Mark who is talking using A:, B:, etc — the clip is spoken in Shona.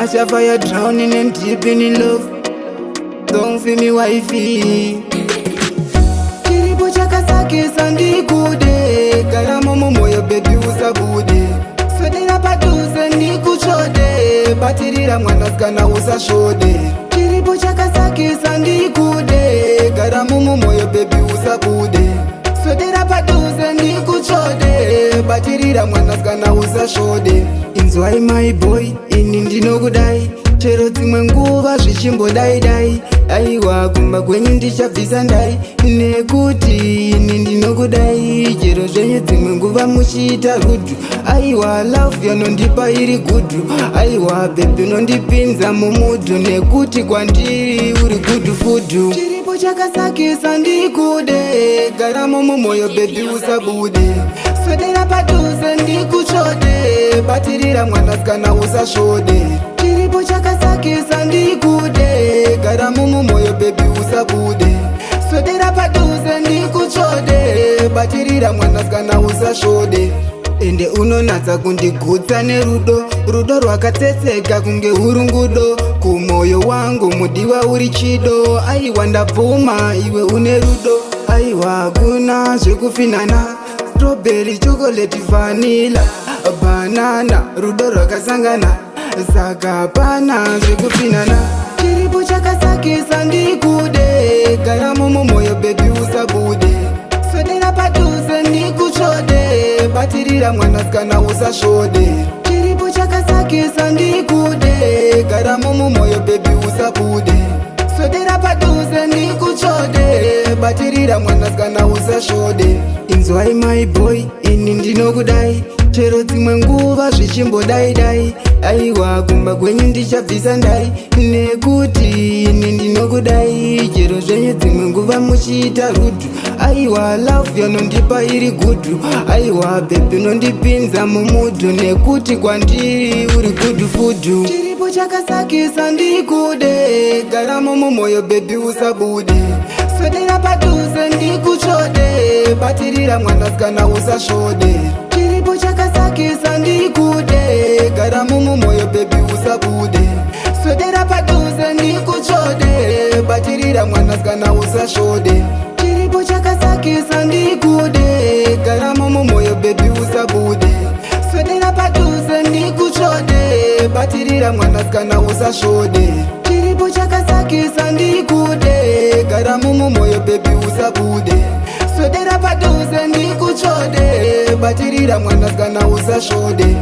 A: much have I drowning and deep in love. Don't feel me wifey. Chiripo chakasakisa ndikude, karamo moyo baby usabude. Swedera paduze ndikuchode, batirira mwanasikana usashode. Chiripo chakasakisa ndikude, karamo moyo baby usabude. Swedera paduze ndikuchode, batirira mwanasikana usashode. Inzwai my boy, ini ndinokudai, chero dzimwe nguva zvichimbodai-dai. Aiwa kumba kwenyu ndichabvisa ndai, nekuti ini ndinokudai, chero zvenyu dzimwe nguva muchiita rudhu. Aiwa love yanondipa iri gudhu, aiwa baby unondipinza mumudhu, nekuti kwandiri uri gudhu fudhu. Chiripo chakasakisa ndikude, garamo mumoyo baby usabude. Swedera paduze ndikuchode, batirira mwanasikana usashode. Chiripo chakasakisa ndikude, garamo mumoyo baby usabude. Swedera paduze ndikuchode, batirira mwanasikana usashode. Ende unonatsa kundigutsa nerudo, rudo rwakatsetseka kunge urungudo. Kumoyo wangu mudiwa uri chido, aiwa ndabvuma iwe une rudo. Aiwa kuna zvekufinana, strawberry, chocolate, vanilla, banana, rudo rwakasangana, saka pana zvekufinana. Chiripo chakasakisa ndikude, garamo mumoyo baby usabude. Swedera paduze ndikuchode, batirira mwanasikana usashode. Chiripo chakasakisa ndikude, garamo mumoyo baby usabude. Swedera paduze ndikuchode, batirira mwanasikana usashode. Inzwai my boy, ini ndinokudai, chero dzimwe nguva zvichimbodai-dai. Aiwa kumba kwenyu ndichabvisa ndai, nekuti ini ndinokudai, chero zvenyu dzimwe nguva muchiita rudhu. Aiwa love yanondipa iri gudhu, aiwa baby unondipinza mumudhu, nekuti kwandiri uri gudhu fudhu. Chiripo chakasakisa ndikude, garamo mumoyo baby usabude. Swedera paduze ndikuchode, batirira mwanasikana usashode. Chiripo chakasakisa ndikude, garamo mumoyo baby usabude. Swedera paduze ndikuchode, batirira mwanasikana usashode. Chiripo chakasakisa ndikude, garamo mumoyo baby usabude. Swedera paduze ndikuchode, batirira mwanasikana usashode. Chiripo chakasakisa ndikude, garamo mumoyo baby usabude. Swedera paduze ndikuchode, batirira mwanasikana usashode.